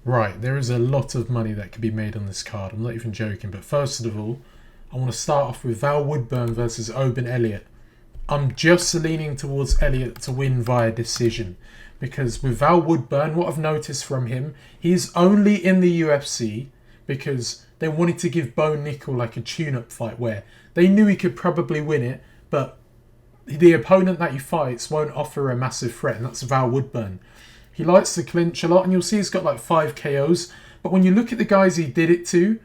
Right, there is a lot of money that could be made on this card. I'm not even joking. But first of all, I want to start off with Val Woodburn versus Oban Elliott. I'm just leaning towards Elliott to win via decision. Because with Val Woodburn, what I've noticed from him, he's only in the UFC because they wanted to give Bo Nickel like a tune-up fight where they knew he could probably win it, but the opponent that he fights won't offer a massive threat, and that's Val Woodburn. He likes to clinch a lot, and you'll see he's got like 5 KOs. But when you look at the guys he did it to,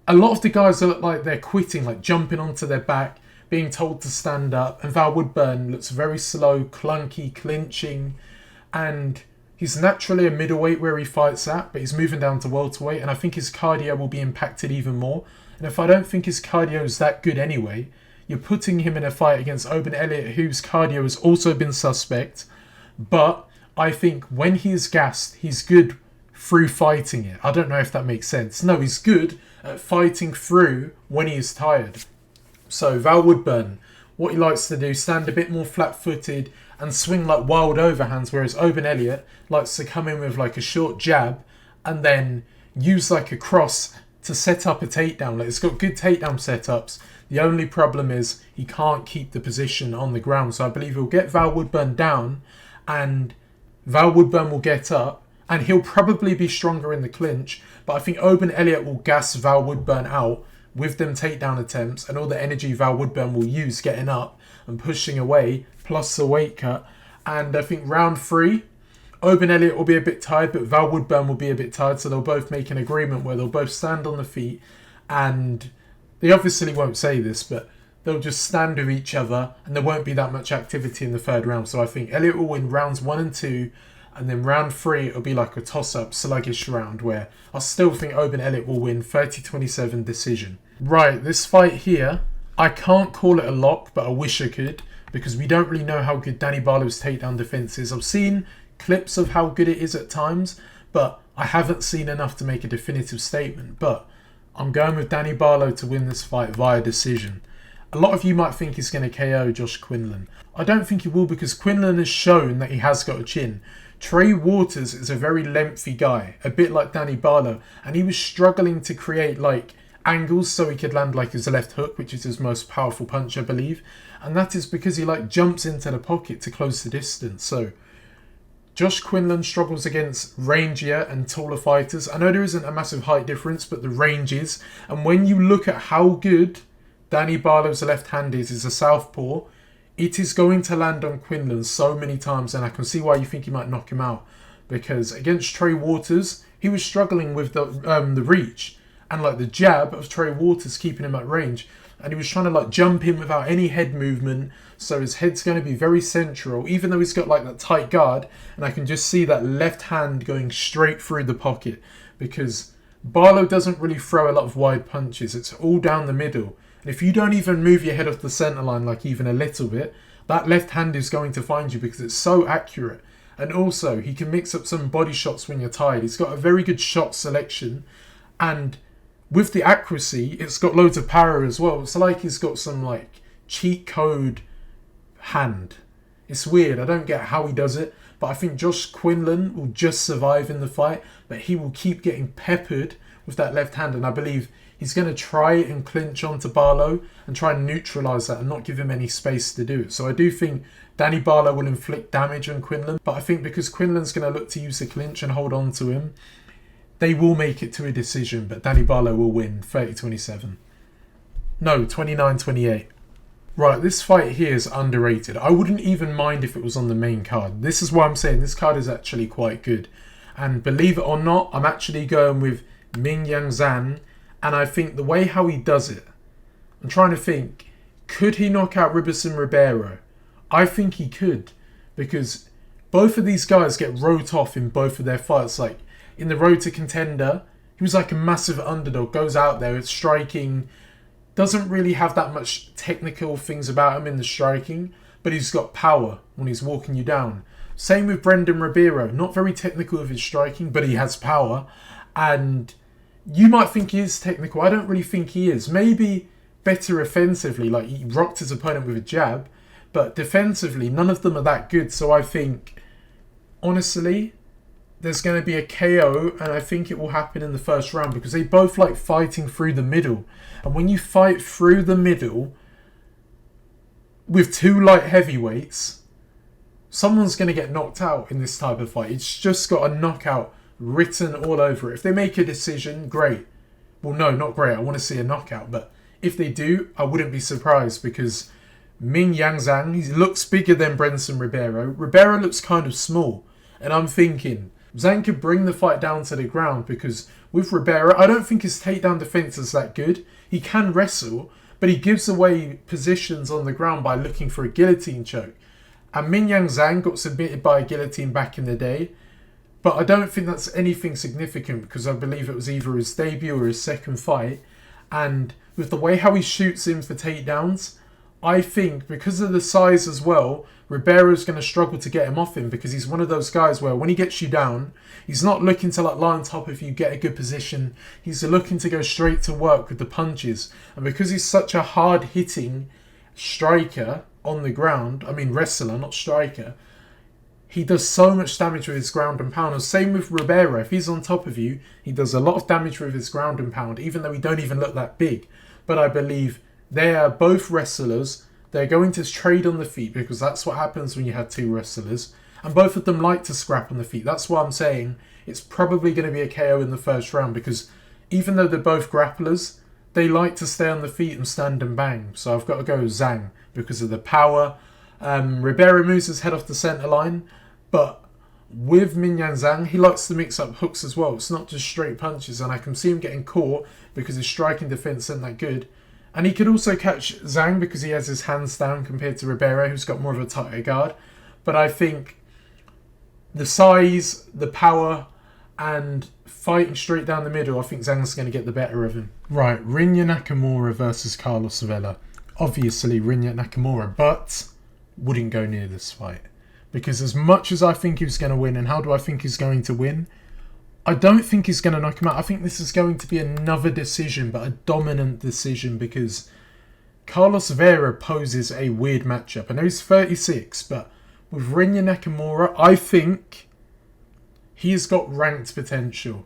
a lot of the guys look like they're quitting, like jumping onto their back, being told to stand up. And Val Woodburn looks very slow, clunky, clinching. And he's naturally a middleweight where he fights at, but he's moving down to welterweight. And I think his cardio will be impacted even more. And if I don't think his cardio is that good anyway, you're putting him in a fight against Oban Elliott, whose cardio has also been suspect. But I think when he is gassed, he's good through fighting it. I don't know if that makes sense. No, he's good at fighting through when he is tired. So Val Woodburn, what he likes to do, stand a bit more flat-footed and swing like wild overhands, whereas Oban Elliott likes to come in with like a short jab and then use like a cross to set up a takedown. Like, it's got good takedown setups. The only problem is he can't keep the position on the ground. So I believe he'll get Val Woodburn down and Val Woodburn will get up and he'll probably be stronger in the clinch. But I think Oban Elliott will gas Val Woodburn out with them takedown attempts and all the energy Val Woodburn will use getting up and pushing away, plus the weight cut. And I think round 3, Oban Elliott will be a bit tired, but Val Woodburn will be a bit tired. So they'll both make an agreement where they'll both stand on the feet. And they obviously won't say this, but they'll just stand with each other and there won't be that much activity in the third round. So I think Elliott will win rounds 1 and 2. And then round 3, it'll be like a toss-up, sluggish round where I still think Oban Elliott will win 30-27 decision. Right, this fight here, I can't call it a lock, but I wish I could, because we don't really know how good Danny Barlow's takedown defense is. I've seen clips of how good it is at times, but I haven't seen enough to make a definitive statement. But I'm going with Danny Barlow to win this fight via decision. A lot of you might think he's going to KO Josh Quinlan. I don't think he will, because Quinlan has shown that he has got a chin. Trey Waters is a very lengthy guy, a bit like Danny Barlow, and he was struggling to create like angles so he could land like his left hook, which is his most powerful punch, I believe. And that is because he like jumps into the pocket to close the distance. So Josh Quinlan struggles against rangier and taller fighters. I know there isn't a massive height difference, but the range is. And when you look at how good Danny Barlow's left hand is a southpaw, it is going to land on Quinlan so many times, and I can see why you think he might knock him out. Because against Trey Waters, he was struggling with the reach and like the jab of Trey Waters keeping him at range, and he was trying to like jump in without any head movement. So his head's going to be very central, even though he's got like that tight guard, and I can just see that left hand going straight through the pocket because Barlow doesn't really throw a lot of wide punches. It's all down the middle. And if you don't even move your head off the centre line, like even a little bit, that left hand is going to find you because it's so accurate. And also, he can mix up some body shots when you're tired. He's got a very good shot selection. And with the accuracy, it's got loads of power as well. It's like he's got some like cheat code hand. It's weird. I don't get how he does it. But I think Josh Quinlan will just survive in the fight. But he will keep getting peppered with that left hand. And I believe he's going to try and clinch onto Barlow and try and neutralise that and not give him any space to do it. So I do think Danny Barlow will inflict damage on Quinlan. But I think because Quinlan's going to look to use the clinch and hold on to him, they will make it to a decision. But Danny Barlow will win 30-27. No, 29-28. Right, this fight here is underrated. I wouldn't even mind if it was on the main card. This is why I'm saying this card is actually quite good. And believe it or not, I'm actually going with Mingyang Zhang. And I think the way how he does it, I'm trying to think, could he knock out Ribeiro? I think he could, because both of these guys get wrote off in both of their fights. Like in the Road to Contender, he was like a massive underdog, goes out there, it's striking, doesn't really have that much technical things about him in the striking, but he's got power when he's walking you down. Same with Ribeiro, not very technical with his striking, but he has power. And you might think he is technical. I don't really think he is. Maybe better offensively, like he rocked his opponent with a jab, but defensively, none of them are that good. So I think, honestly, there's going to be a KO, and I think it will happen in the first round because they both like fighting through the middle. And when you fight through the middle with two light heavyweights, someone's going to get knocked out in this type of fight. It's just got a knockout written all over it. If they make a decision, great. Well, no, not great. I want to see a knockout. But if they do, I wouldn't be surprised because Mingyang Zhang, he looks bigger than Brendson Ribeiro. Ribeiro looks kind of small. And I'm thinking Zhang could bring the fight down to the ground because with Ribeiro, I don't think his takedown defense is that good. He can wrestle, but he gives away positions on the ground by looking for a guillotine choke. And Mingyang Zhang got submitted by a guillotine back in the day. But I don't think that's anything significant because I believe it was either his debut or his second fight. And with the way how he shoots in for takedowns, I think because of the size as well, Ribeiro's going to struggle to get him off him because he's one of those guys where when he gets you down, he's not looking to like lie on top if you get a good position. He's looking to go straight to work with the punches. And because he's such a hard-hitting striker on the ground, I mean wrestler, not striker, he does so much damage with his ground and pound. And same with Ribeiro. If he's on top of you, he does a lot of damage with his ground and pound, even though he don't even look that big. But I believe they are both wrestlers. They're going to trade on the feet because that's what happens when you have two wrestlers. And both of them like to scrap on the feet. That's why I'm saying it's probably going to be a KO in the first round because even though they're both grapplers, they like to stay on the feet and stand and bang. So I've got to go with Zhang because of the power. Ribeiro moves his head off the centre line. But with Mingyang Zhang, he likes to mix up hooks as well. It's not just straight punches. And I can see him getting caught because his striking defence isn't that good. And he could also catch Zhang because he has his hands down compared to Ribeiro, who's got more of a tighter guard. But I think the size, the power, and fighting straight down the middle, I think Zhang's going to get the better of him. Right, Rinya Nakamura versus Carlos Vela. Obviously, Rinya Nakamura, but wouldn't go near this fight. Because as much as I think he's going to win, and how do I think he's going to win? I don't think he's going to knock him out. I think this is going to be another decision, but a dominant decision because Carlos Vera poses a weird matchup. I know he's 36, but with Rinya Nakamura, I think he has got ranked potential.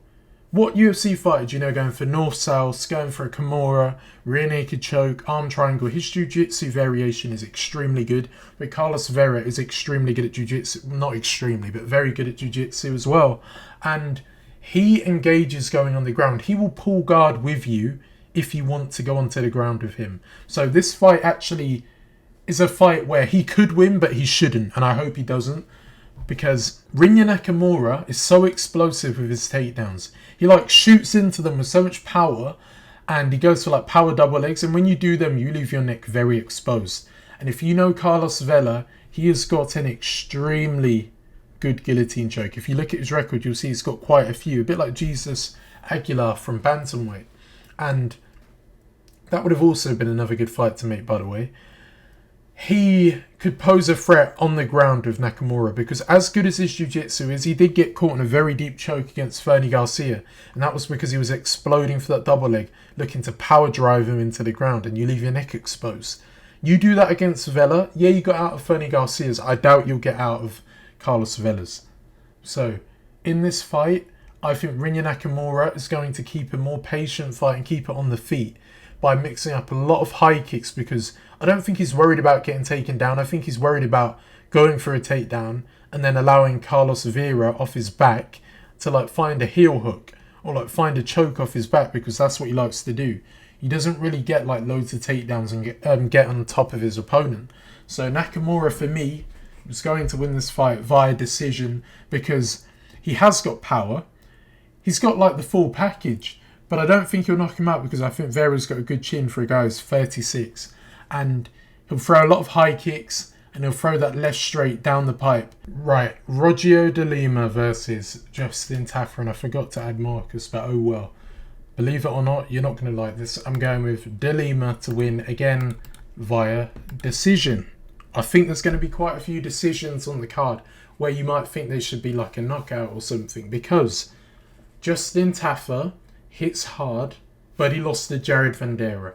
What UFC fighter do you know going for north-south, going for a Kimura, rear naked choke, arm triangle? His jiu-jitsu variation is extremely good, but Carlos Vera is extremely good at jiu-jitsu. Not extremely, but very good at jiu-jitsu as well. And he engages going on the ground. He will pull guard with you if you want to go onto the ground with him. So this fight actually is a fight where he could win, but he shouldn't, and I hope he doesn't. Because Rinya Nakamura is so explosive with his takedowns. He like shoots into them with so much power and he goes for like power double legs. And when you do them, you leave your neck very exposed. And if you know Carlos Vela, he has got an extremely good guillotine choke. If you look at his record, you'll see he's got quite a few. A bit like Jesus Aguilar from bantamweight. And that would have also been another good fight to make, by the way. He could pose a threat on the ground with Nakamura because as good as his jiu-jitsu is, he did get caught in a very deep choke against Fernie Garcia. And that was because he was exploding for that double leg, looking to power drive him into the ground and you leave your neck exposed. You do that against Vela, yeah, you got out of Fernie Garcia's. I doubt you'll get out of Carlos Vela's. So, in this fight, I think Rinya Nakamura is going to keep a more patient fight and keep it on the feet by mixing up a lot of high kicks because I don't think he's worried about getting taken down. I think he's worried about going for a takedown and then allowing Carlos Vera off his back to like find a heel hook or like find a choke off his back because that's what he likes to do. He doesn't really get like loads of takedowns and get on top of his opponent. So Nakamura for me is going to win this fight via decision because he has got power. He's got like the full package. But I don't think he'll knock him out because I think Vera's got a good chin for a guy who's 36. And he'll throw a lot of high kicks and he'll throw that left straight down the pipe. Right, Rogério de Lima versus Justin Tafa. And I forgot to add Marcus, but oh well. Believe it or not, you're not going to like this. I'm going with de Lima to win again via decision. I think there's going to be quite a few decisions on the card where you might think they should be like a knockout or something because Justin Tafa hits hard, but he lost to Jared Vandeira.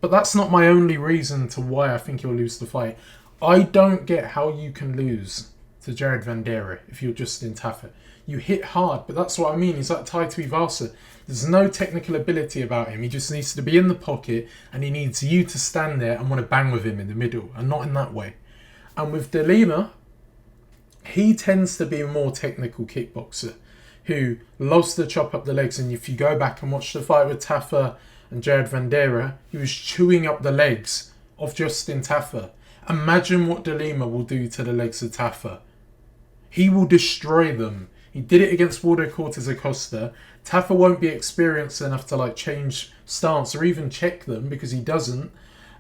But that's not my only reason to why I think he'll lose the fight. I don't get how you can lose to Jared Vandeira if you're Justin Tafa. you hit hard. But that's what I mean. He's like Tai Tuivasa. There's no technical ability about him. He just needs to be in the pocket, and he needs you to stand there and want to bang with him in the middle, and not in that way. And with De Lima, he tends to be a more technical kickboxer who loves to chop up the legs. And if you go back and watch the fight with Tafa and Jared Vandeira, he was chewing up the legs of Justin Tafa. Imagine what De Lima will do to the legs of Tafa. He will destroy them. He did it against Waldo Cortez Acosta. Tafa won't be experienced enough to like change stance or even check them, because he doesn't.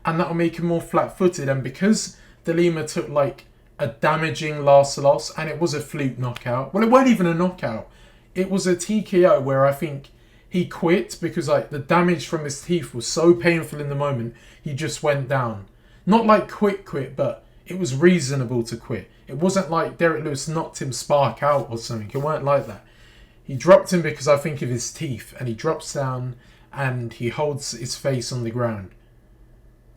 And that'll make him more flat-footed. And because De Lima took like a damaging last loss, and it was a fluke knockout. Well, it wasn't even a knockout. It was a TKO where I think he quit because like the damage from his teeth was so painful in the moment, he just went down. Not like quit, but it was reasonable to quit. It wasn't like Derek Lewis knocked him spark out or something. It weren't like that. He dropped him because I think of his teeth, and he drops down and he holds his face on the ground.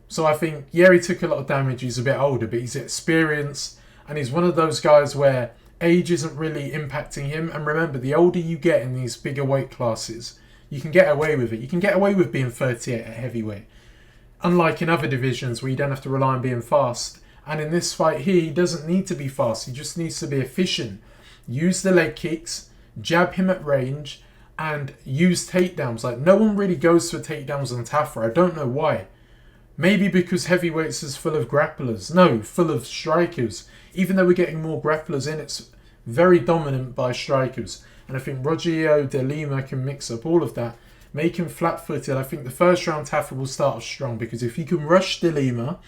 So I think, yeah, he took a lot of damage. He's a bit older, but he's experienced, and he's one of those guys where age isn't really impacting him. And remember, the older you get in these bigger weight classes, you can get away with it. You can get away with being 38 at heavyweight. Unlike in other divisions where you don't have to rely on being fast. And in this fight here, he doesn't need to be fast. He just needs to be efficient. Use the leg kicks, jab him at range, and use takedowns. Like, no one really goes for takedowns on Tafa. I don't know why. Maybe because heavyweights is full of grapplers. No, full of strikers. Even though we're getting more grapplers in, it's very dominant by strikers. And I think Rogério, De Lima can mix up all of that. Make him flat-footed. I think the first round Tafa will start off strong, because if you can rush De Lima,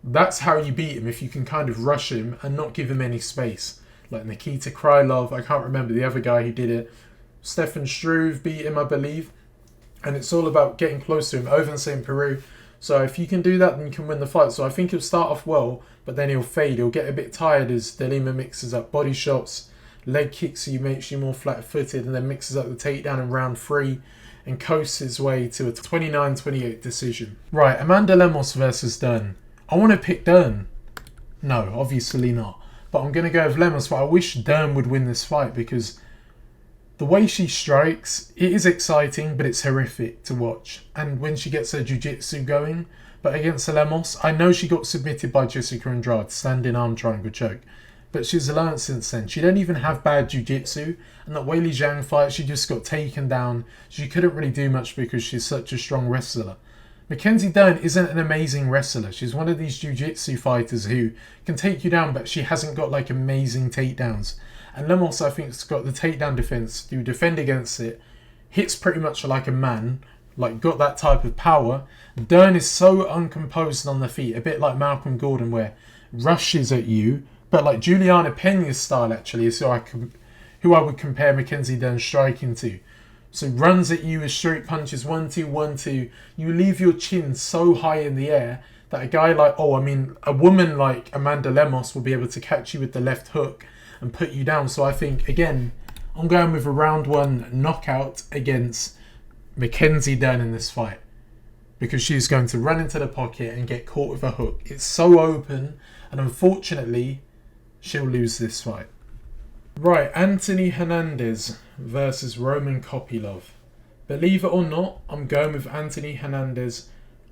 that's how you beat him. If you can kind of rush him and not give him any space. Like Nikita Krylov, I can't remember the other guy who did it. Stefan Struve beat him, I believe. And it's all about getting close to him. Oban St. Peru. So if you can do that, then you can win the fight. So I think he'll start off well, but then he'll fade. He'll get a bit tired as De Lima mixes up body shots, leg kicks, so he makes you more flat-footed, and then mixes up the takedown in round 3 and coasts his way to a 29-28 decision. Right, Amanda Lemos versus Dern. I want to pick Dern. No, obviously not. But I'm going to go with Lemos, but I wish Dern would win this fight, because the way she strikes, it is exciting, but it's horrific to watch. And when she gets her jiu-jitsu going, but against Lemos, I know she got submitted by Jessica Andrade, standing arm triangle choke. But she's learned since then. She don't even have bad jiu-jitsu. And that Weili Zhang fight, she just got taken down. She couldn't really do much because she's such a strong wrestler. Mackenzie Dern isn't an amazing wrestler. She's one of these jiu-jitsu fighters who can take you down, but she hasn't got like amazing takedowns. And Lemos, I think, has got the takedown defense to defend against it. Hits pretty much like a man. Like, got that type of power. Dern is so uncomposed on the feet. A bit like Malcolm Gordon, where rushes at you. But like Juliana Pena's style, actually, is who I would compare Mackenzie Dern's striking to. So runs at you with straight punches, 1-2, 1-2. You leave your chin so high in the air that a guy like, a woman like Amanda Lemos will be able to catch you with the left hook and put you down. So I think, again, I'm going with a round 1 knockout against Mackenzie Dern in this fight, because she's going to run into the pocket and get caught with a hook. It's so open, and unfortunately, she'll lose this fight. Right, Anthony Hernandez versus Roman Kopylov. Believe it or not, I'm going with Anthony Hernandez,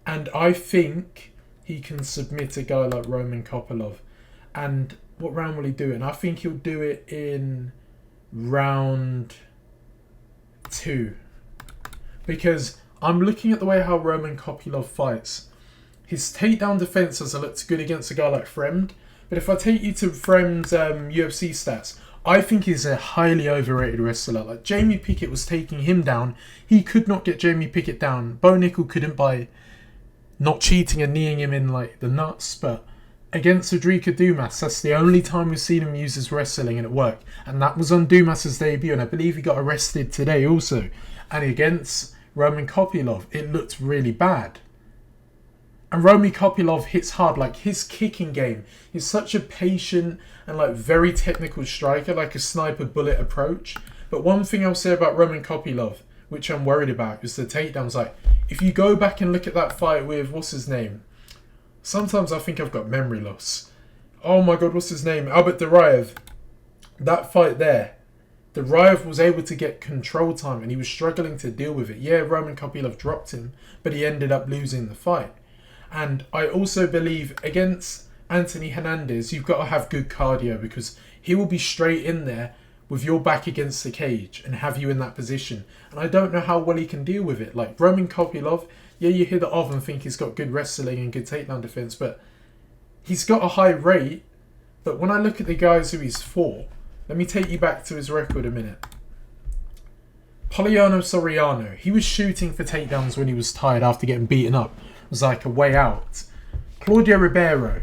and I think he can submit a guy like Roman Kopylov. And what round will he do it in? I think he'll do it in round 2. Because I'm looking at the way how Roman Kopylov fights. His takedown defense has looked good against a guy like Fremd. But if I take you to Fremd's UFC stats, I think he's a highly overrated wrestler. Like, Jamie Pickett was taking him down. He could not get Jamie Pickett down. Bo Nickel couldn't by not cheating and kneeing him in like the nuts. But against Udrika Dumas, that's the only time we've seen him use his wrestling, and it worked. And that was on Dumas's debut, and I believe he got arrested today also. And against Roman Kopylov, it looked really bad. And Roman Kopylov hits hard. Like, his kicking game, he's such a patient and like very technical striker, like a sniper bullet approach. But one thing I'll say about Roman Kopylov, which I'm worried about, is the takedowns. Like, if you go back and look at that fight with, what's his name? Sometimes I think I've got memory loss. Oh my god, what's his name? Albert Duraev. That fight there, Duraev was able to get control time and he was struggling to deal with it. Yeah, Roman Kopylov dropped him, but he ended up losing the fight. And I also believe against Anthony Hernandez, you've got to have good cardio because he will be straight in there with your back against the cage and have you in that position. And I don't know how well he can deal with it. Like Roman Kopylov, yeah, you hear the of and think he's got good wrestling and good takedown defense, but he's got a high rate. But when I look at the guys who he's fought, let me take you back to his record a minute. Poliano Soriano, he was shooting for takedowns when he was tired after getting beaten up. It was like a way out. Claudio Ribeiro,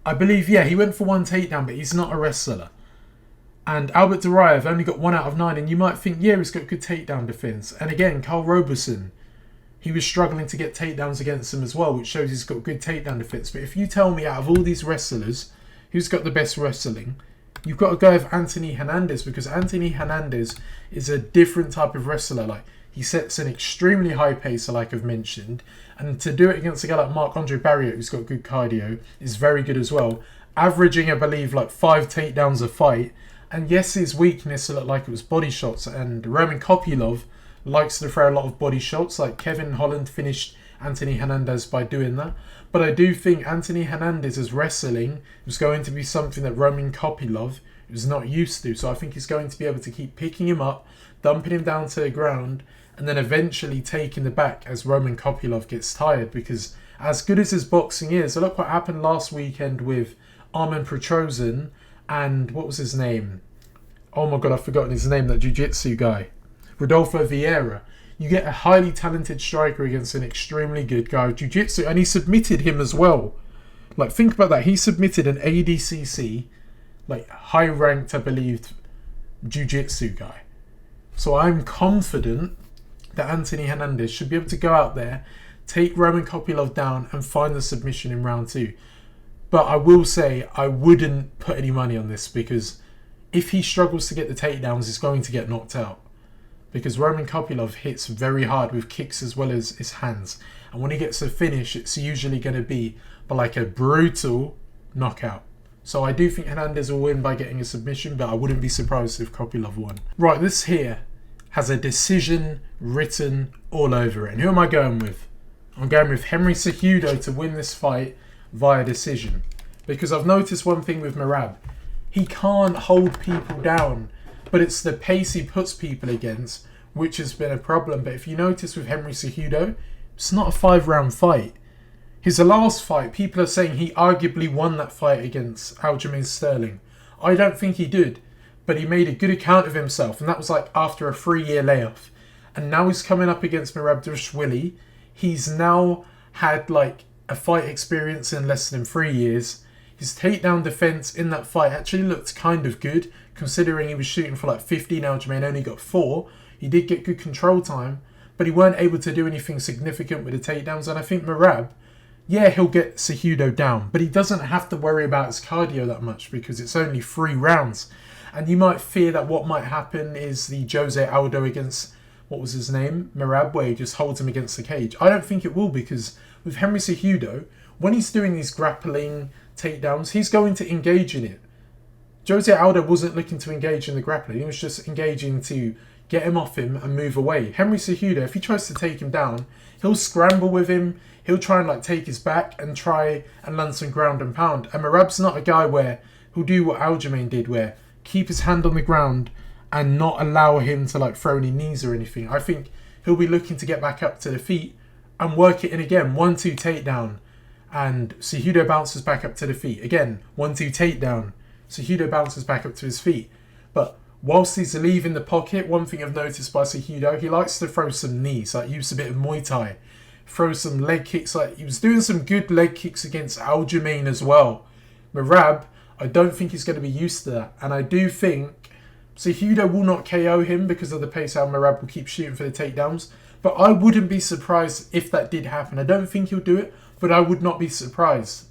I believe, yeah, he went for one takedown, but he's not a wrestler. And Albert Duraev only got 1 out of 9, and you might think, yeah, he's got good takedown defense. And again, Carl Roberson, he was struggling to get takedowns against him as well, which shows he's got good takedown defense. But if you tell me out of all these wrestlers, who's got the best wrestling, you've got to go with Anthony Hernandez, because Anthony Hernandez is a different type of wrestler. Like, he sets an extremely high pace, like I've mentioned, and to do it against a guy like Marc-Andre Barrier, who's got good cardio, is very good as well. Averaging, I believe, like 5 takedowns a fight. And yes, his weakness looked like it was body shots, and Roman Kopylov likes to throw a lot of body shots, like Kevin Holland finished Anthony Hernandez by doing that. But I do think Anthony Hernandez's wrestling was going to be something that Roman Kopylov was not used to. So I think he's going to be able to keep picking him up, dumping him down to the ground, and then eventually taking the back as Roman Kopylov gets tired. Because as good as his boxing is, look what happened last weekend with Armen Petrosyan and what was his name? Oh my god, I've forgotten his name, that jiu-jitsu guy. Rodolfo Vieira. You get a highly talented striker against an extremely good guy with jiu-jitsu, and he submitted him as well. Like, think about that. He submitted an ADCC, like, high-ranked, I believe, jiu-jitsu guy. So I'm confident that Anthony Hernandez should be able to go out there, take Roman Kopylov down, and find the submission in round 2. But I will say I wouldn't put any money on this, because if he struggles to get the takedowns, he's going to get knocked out. Because Roman Kopylov hits very hard with kicks as well as his hands. And when he gets a finish, it's usually going to be by like a brutal knockout. So I do think Hernandez will win by getting a submission, but I wouldn't be surprised if Kopylov won. Right, this here has a decision written all over it. And who am I going with? I'm going with Henry Cejudo to win this fight via decision. Because I've noticed one thing with Merab. He can't hold people down, but it's the pace he puts people against which has been a problem. But if you notice with Henry Cejudo, it's not a 5-round fight. His last fight, people are saying he arguably won that fight against Aljamain Sterling. I don't think he did, but he made a good account of himself, and that was like after a 3-year layoff. And now he's coming up against Merab Dvalishvili. He's now had like a fight experience in less than 3 years. His takedown defense in that fight actually looked kind of good, considering he was shooting for like 15, Aljamain only got 4. He did get good control time, but he weren't able to do anything significant with the takedowns. And I think Merab, yeah, he'll get Cejudo down, but he doesn't have to worry about his cardio that much because it's only 3 rounds. And you might fear that what might happen is the Jose Aldo against, what was his name? Merab, where he just holds him against the cage. I don't think it will, because with Henry Cejudo, when he's doing these grappling takedowns, he's going to engage in it. Jose Aldo wasn't looking to engage in the grappling. He was just engaging to get him off him and move away. Henry Cejudo, if he tries to take him down, he'll scramble with him. He'll try and like take his back and try and land some ground and pound. And Merab's not a guy where he'll do what Aljamain did, where keep his hand on the ground and not allow him to like throw any knees or anything. I think he'll be looking to get back up to the feet and work it in again. 1-2 takedown. And Cejudo bounces back up to the feet. Again, 1-2 takedown. Cejudo bounces back up to his feet. But whilst he's leaving the pocket, one thing I've noticed by Cejudo, he likes to throw some knees, like use a bit of Muay Thai. Throw some leg kicks, like he was doing some good leg kicks against Aljamain as well. Merab, I don't think he's going to be used to that. And I do think Cejudo will not KO him because of the pace how Merab will keep shooting for the takedowns. But I wouldn't be surprised if that did happen. I don't think he'll do it, but I would not be surprised.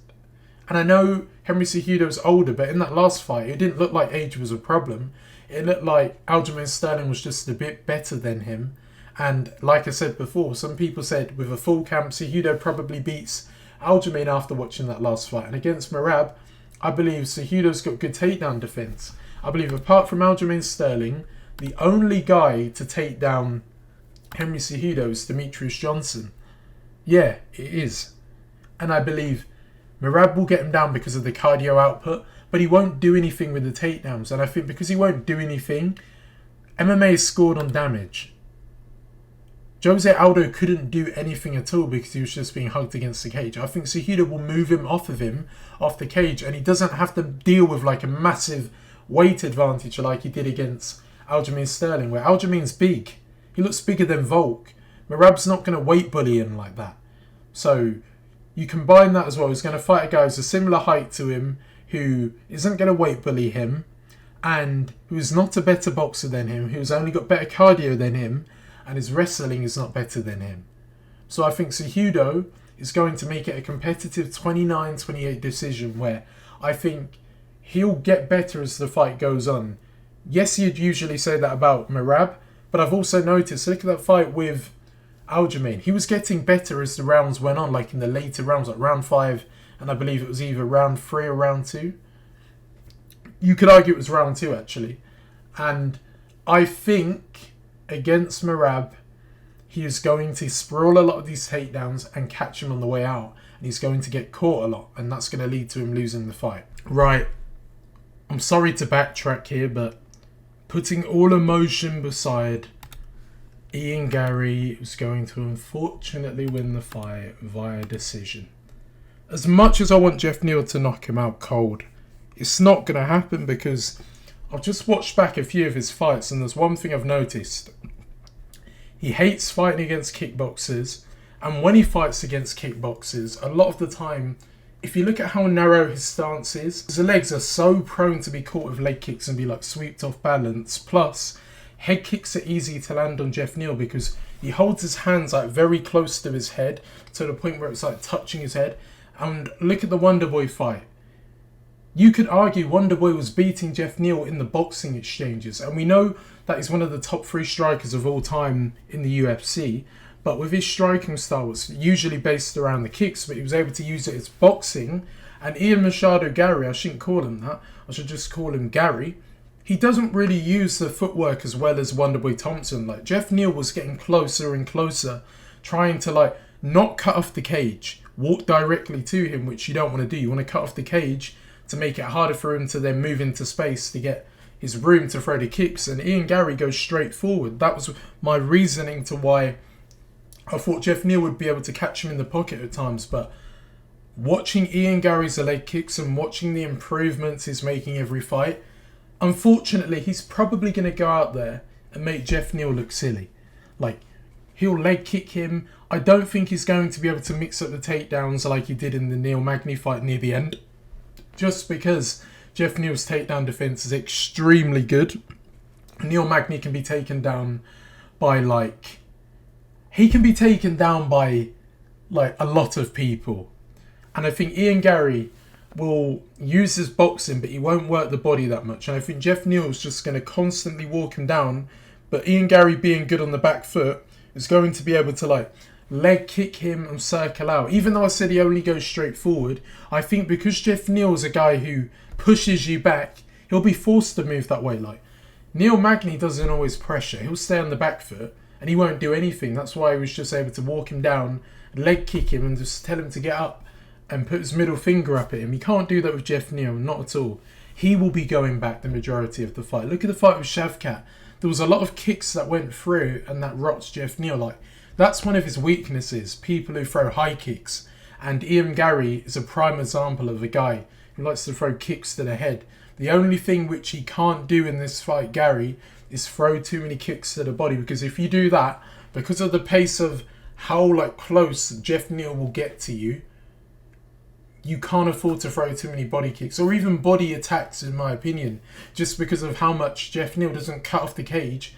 And I know Henry Cejudo is older, but in that last fight, it didn't look like age was a problem. It looked like Aljamain Sterling was just a bit better than him. And like I said before, some people said with a full camp, Cejudo probably beats Aljamain after watching that last fight. And against Merab, I believe Cejudo's got good takedown defense. I believe apart from Aljamain Sterling, the only guy to take down Henry Cejudo is Demetrius Johnson. Yeah, it is. And I believe Merab will get him down because of the cardio output, but he won't do anything with the takedowns. And I think because he won't do anything, MMA is scored on damage. Jose Aldo couldn't do anything at all because he was just being hugged against the cage. I think Cejudo will move him off the cage, and he doesn't have to deal with like a massive weight advantage like he did against Aljamain Sterling, where Aljamain's big. He looks bigger than Volk. Merab's not going to weight bully him like that. So you combine that as well. He's going to fight a guy who's a similar height to him, who isn't going to weight bully him, and who's not a better boxer than him, who's only got better cardio than him, and his wrestling is not better than him. So I think Cejudo is going to make it a competitive 29-28 decision, where I think he'll get better as the fight goes on. Yes, you'd usually say that about Merab, but I've also noticed, look at that fight with Aljamain. He was getting better as the rounds went on, like in the later rounds, like round 5, and I believe it was either round 3 or round 2. You could argue it was round 2, actually. And I think against Merab, he is going to sprawl a lot of these takedowns and catch him on the way out. And he's going to get caught a lot, and that's going to lead to him losing the fight. Right. I'm sorry to backtrack here, but putting all emotion beside, Ian Garry is going to unfortunately win the fight via decision. As much as I want Geoff Neal to knock him out cold, it's not going to happen because I've just watched back a few of his fights, and there's one thing I've noticed. He hates fighting against kickboxers, and when he fights against kickboxers, a lot of the time, if you look at how narrow his stance is, his legs are so prone to be caught with leg kicks and be like swept off balance. Plus, head kicks are easy to land on Geoff Neal because he holds his hands like very close to his head to the point where it's like touching his head. And look at the Wonderboy fight. You could argue Wonderboy was beating Geoff Neal in the boxing exchanges, and we know that he's one of the top 3 strikers of all time in the UFC. But with his striking style, it's usually based around the kicks, but he was able to use it as boxing. And Ian Machado Garry, I shouldn't call him that, I should just call him Garry. He doesn't really use the footwork as well as Wonderboy Thompson. Like, Geoff Neal was getting closer and closer, trying to like not cut off the cage, walk directly to him, which you don't want to do. You want to cut off the cage to make it harder for him to then move into space to get his room to throw the kicks. And Ian Garry goes straight forward. That was my reasoning to why I thought Geoff Neal would be able to catch him in the pocket at times. But watching Ian Garry's leg kicks and watching the improvements he's making every fight, unfortunately, he's probably going to go out there and make Geoff Neal look silly. Like, he'll leg kick him. I don't think he's going to be able to mix up the takedowns like he did in the Neal Magny fight near the end. Just because Geoff Neal's takedown defense is extremely good. Neal Magny can be taken down by like... He can be taken down by like a lot of people. And I think Ian Garry will use his boxing, but he won't work the body that much. And I think Geoff Neal's just going to constantly walk him down. But Ian Garry, being good on the back foot, is going to be able to like leg kick him and circle out. Even though I said he only goes straight forward, I think because Geoff Neal's a guy who pushes you back, he'll be forced to move that way. Like, Neal Magny doesn't always pressure. He'll stay on the back foot and he won't do anything. That's why he was just able to walk him down, leg kick him and just tell him to get up and put his middle finger up at him. He can't do that with Geoff Neal, not at all. He will be going back the majority of the fight. Look at the fight with Shavkat. There was a lot of kicks that went through and that rots Geoff Neal. Like, that's one of his weaknesses, people who throw high kicks. And Ian Garry is a prime example of a guy who likes to throw kicks to the head. The only thing which he can't do in this fight, Garry, is throw too many kicks to the body. Because if you do that, because of the pace of how like close Geoff Neal will get to you, you can't afford to throw too many body kicks or even body attacks, in my opinion, just because of how much Geoff Neal doesn't cut off the cage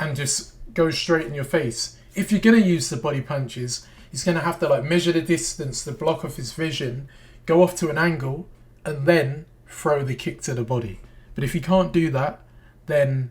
and just go straight in your face. If you're going to use the body punches, he's going to have to like measure the distance to block off his vision, go off to an angle, and then throw the kick to the body. But if he can't do that, then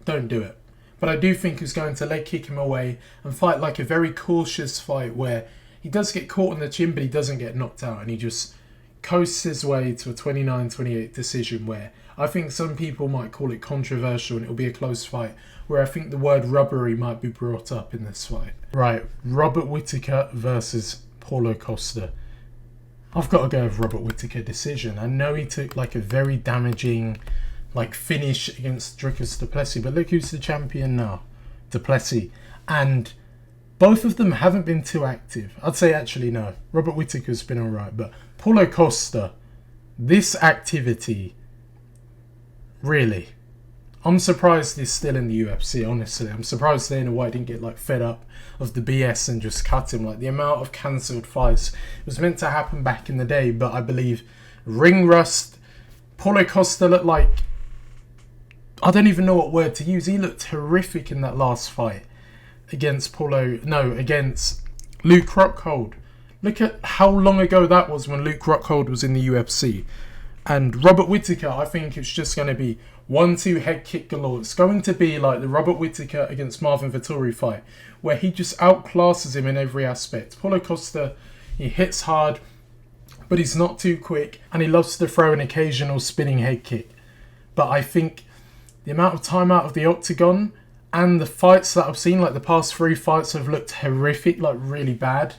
don't do it. But I do think he's going to leg kick him away and fight like a very cautious fight where he does get caught in the chin, but he doesn't get knocked out, and he just coasts his way to a 29-28 decision where I think some people might call it controversial and it'll be a close fight, where I think the word rubbery might be brought up in this fight. Right, Robert Whittaker versus Paulo Costa. I've got to go with Robert Whittaker decision. I know he took like a very damaging finish against Dricus du Plessis, but look who's the champion now, du Plessis. And both of them haven't been too active. I'd say actually no, Robert Whittaker's been alright, but Paulo Costa, this activity, really, I'm surprised he's still in the UFC, honestly. I'm surprised Dana White didn't get fed up of the BS and just cut him. The amount of cancelled fights, it was meant to happen back in the day, but I believe ring rust. Paulo Costa looked like, I don't even know what word to use. He looked horrific in that last fight against against Luke Rockhold. Look at how long ago that was when Luke Rockhold was in the UFC. And Robert Whittaker, I think it's just going to be 1-2 head kick galore. It's going to be like the Robert Whittaker against Marvin Vettori fight, where he just outclasses him in every aspect. Paulo Costa, he hits hard, but he's not too quick, and he loves to throw an occasional spinning head kick. But I think the amount of time out of the octagon and the fights that I've seen, the past 3 fights have looked horrific, really bad.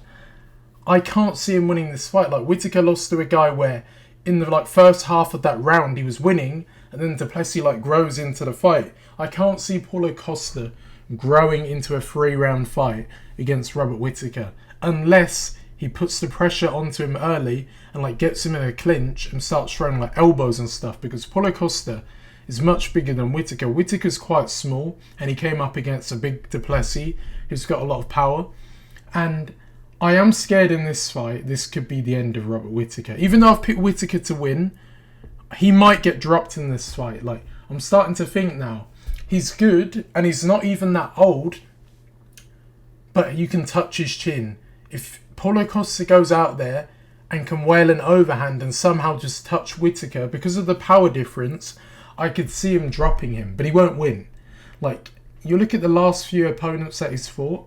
I can't see him winning this fight. Whittaker lost to a guy where in the first half of that round he was winning, and then du Plessis grows into the fight. I can't see Paulo Costa growing into a 3-round fight against Robert Whittaker unless he puts the pressure onto him early and gets him in a clinch and starts throwing elbows and stuff, because Paulo Costa is much bigger than Whittaker. Whittaker's quite small, and he came up against a big du Plessis who's got a lot of power. And I am scared in this fight this could be the end of Robert Whittaker. Even though I've picked Whittaker to win, he might get dropped in this fight. I'm starting to think now, he's good and he's not even that old, but you can touch his chin. If Paulo Costa goes out there and can whale an overhand and somehow just touch Whittaker, because of the power difference, I could see him dropping him, but he won't win. You look at the last few opponents that he's fought,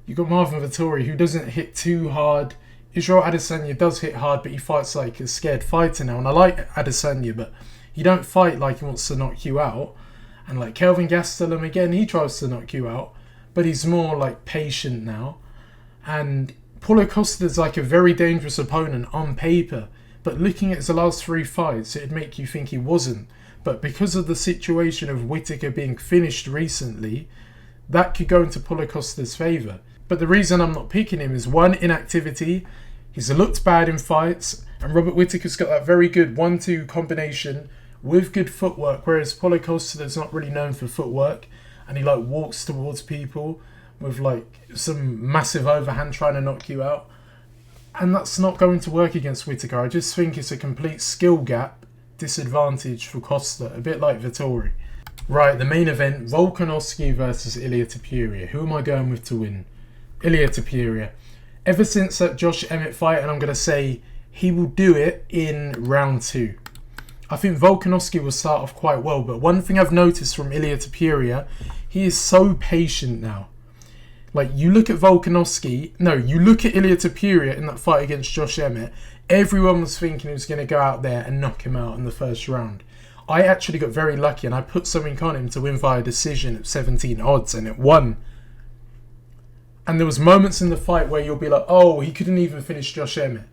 you've got Marvin Vettori, who doesn't hit too hard. Israel Adesanya does hit hard, but he fights like a scared fighter now. And I like Adesanya, but he don't fight like he wants to knock you out. And Kelvin Gastelum, again, he tries to knock you out, but he's more patient now. And Paulo Costa's a very dangerous opponent on paper, but looking at his last 3 fights, it'd make you think he wasn't. But because of the situation of Whittaker being finished recently, that could go into Paulo Costa's favour. But the reason I'm not picking him is 1, inactivity. He's looked bad in fights, and Robert Whittaker's got that very good 1-2 combination with good footwork, whereas Paulo Costa is not really known for footwork, and he walks towards people with some massive overhand trying to knock you out. And that's not going to work against Whittaker. I just think it's a complete skill gap disadvantage for Costa, a bit like Vettori. Right, the main event, Volkanovski versus Ilia Topuria. Who am I going with to win? Ilia Topuria. Ever since that Josh Emmett fight, and I'm going to say he will do it in round 2. I think Volkanovski will start off quite well, but one thing I've noticed from Ilia Topuria, he is so patient now. You look at Volkanovski, you look at Ilia Topuria in that fight against Josh Emmett, everyone was thinking he was going to go out there and knock him out in the first round. I actually got very lucky and I put something on him to win via decision at 17 odds, and it won. And there was moments in the fight where you'll be like, oh, he couldn't even finish Josh Emmett.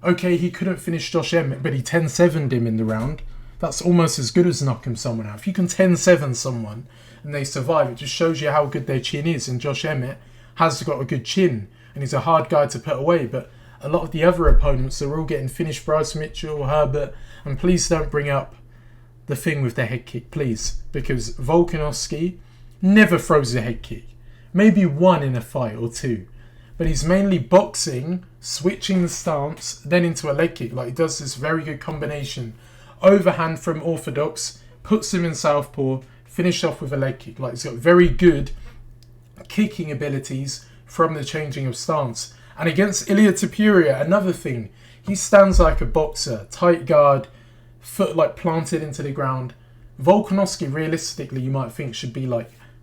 Okay, he couldn't finish Josh Emmett, but he 10-7'd him in the round. That's almost as good as knocking someone out. If you can 10-7 someone and they survive, it just shows you how good their chin is. And Josh Emmett has got a good chin, and he's a hard guy to put away. But a lot of the other opponents are all getting finished. Bryce Mitchell, Herbert, and please don't bring up the thing with the head kick, please, because Volkanovski never throws a head kick. Maybe 1 in a fight or 2, but he's mainly boxing, switching the stance, then into a leg kick. He does this very good combination, overhand from orthodox, puts him in southpaw, finish off with a leg kick. He's got very good kicking abilities from the changing of stance. And against Ilia Topuria, another thing, he stands like a boxer, tight guard, foot planted into the ground. Volkanovski, realistically, you might think should be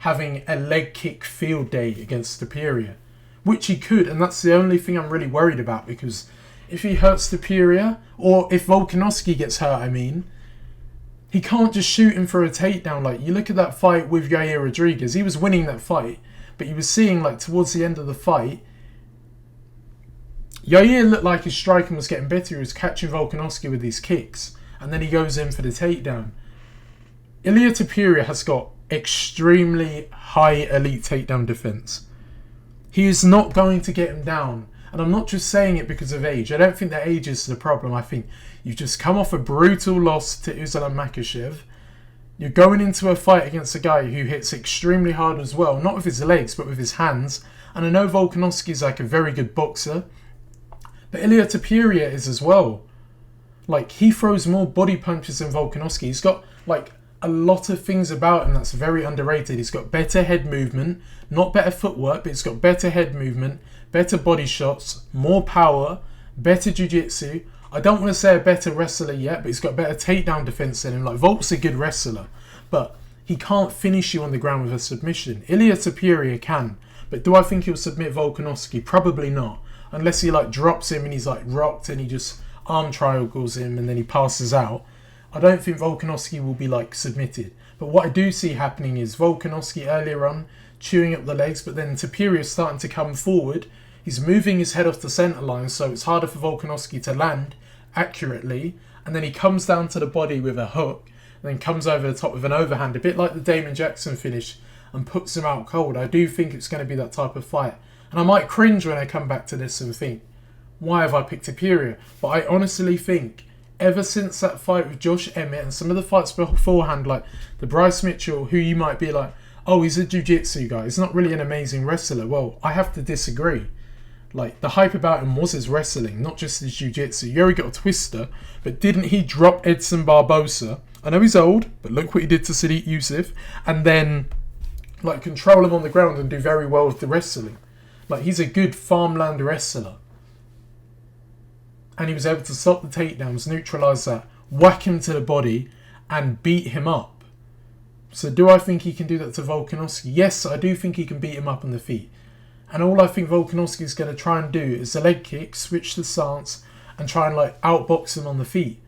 having a leg kick field day against Topuria, which he could, and that's the only thing I'm really worried about, because if he hurts Topuria, or if Volkanovski gets hurt, I mean, he can't just shoot him for a takedown. Like, you look at that fight with Yair Rodriguez, he was winning that fight, but you were seeing, like, towards the end of the fight, Yair looked like his striking was getting better. He was catching Volkanovski with these kicks, and then he goes in for the takedown. Ilia Topuria has got extremely high elite takedown defense. He is not going to get him down. And I'm not just saying it because of age. I don't think that age is the problem. I think you've just come off a brutal loss to Usman Makhachev. You're going into a fight against a guy who hits extremely hard as well. Not with his legs, but with his hands. And I know Volkanovski is like a very good boxer. But Ilia Topuria is as well. Like, he throws more body punches than Volkanovski. He's got, like, a lot of things about him that's very underrated. He's got better head movement. Not better footwork, but he's got better head movement. Better body shots. More power. Better jiu-jitsu. I don't want to say a better wrestler yet, but he's got better takedown defense than him. Like, Volk's a good wrestler, but he can't finish you on the ground with a submission. Ilia Topuria can. But do I think he'll submit Volkanovski? Probably not. Unless he, like, drops him and he's, like, rocked and he just arm triangles him and then he passes out. I don't think Volkanovski will be, like, submitted. But what I do see happening is Volkanovski earlier on chewing up the legs, but then Topuria is starting to come forward. He's moving his head off the centre line, so it's harder for Volkanovski to land accurately. And then he comes down to the body with a hook, and then comes over the top with an overhand, a bit like the Damon Jackson finish, and puts him out cold. I do think it's going to be that type of fight. And I might cringe when I come back to this and think, why have I picked Topuria? But I honestly think, ever since that fight with Josh Emmett and some of the fights beforehand, like the Bryce Mitchell, who you might be like, oh, he's a jiu-jitsu guy, he's not really an amazing wrestler. Well, I have to disagree. Like, the hype about him was his wrestling, not just his jiu-jitsu. Yeah, he got a twister, but didn't he drop Edson Barbosa? I know he's old, but look what he did to Sadiq Youssef. And then, like, control him on the ground and do very well with the wrestling. Like, he's a good farmland wrestler. And he was able to stop the takedowns, neutralise that, whack him to the body, and beat him up. So do I think he can do that to Volkanovski? Yes, I do think he can beat him up on the feet. And all I think Volkanovski is going to try and do is the leg kick, switch the stance, and try and, like, outbox him on the feet.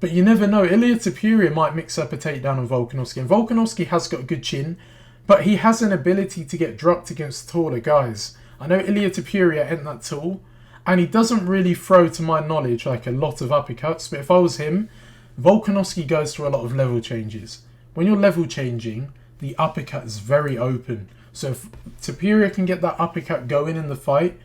But you never know. Ilia Topuria might mix up a takedown on Volkanovski. And Volkanovski has got a good chin, but he has an ability to get dropped against taller guys. I know Ilia Topuria ain't that tall, and he doesn't really throw, to my knowledge, like a lot of uppercuts. But if I was him, Volkanovski goes through a lot of level changes. When you're level changing, the uppercut is very open. So if Topuria can get that uppercut going in the fight,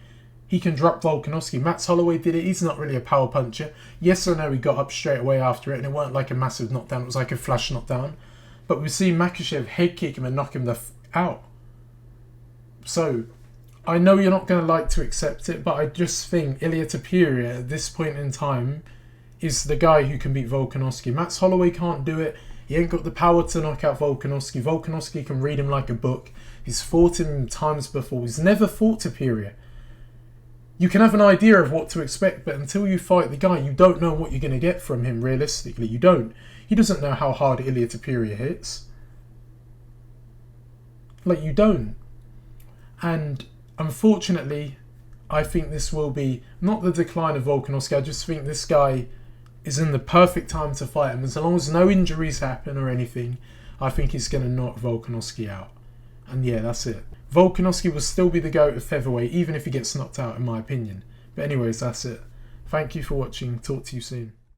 he can drop Volkanovski. Max Holloway did it. He's not really a power puncher. Yes, I know he got up straight away after it, and it weren't like a massive knockdown. It was like a flash knockdown. But we've seen Makhachev head kick him and knock him out. So I know you're not going to like to accept it, but I just think Ilia Topuria at this point in time is the guy who can beat Volkanovski. Max Holloway can't do it. He ain't got the power to knock out Volkanovski. Volkanovski can read him like a book. He's fought him times before. He's never fought Topuria. You can have an idea of what to expect, but until you fight the guy, you don't know what you're going to get from him realistically. You don't. He doesn't know how hard Ilia Topuria hits. Like, you don't. And unfortunately, I think this will be not the decline of Volkanovski. I just think this guy is in the perfect time to fight him. As long as no injuries happen or anything, I think he's going to knock Volkanovski out. And yeah, that's it. Volkanovski will still be the GOAT of featherweight, even if he gets knocked out, in my opinion. But anyways, that's it. Thank you for watching. Talk to you soon.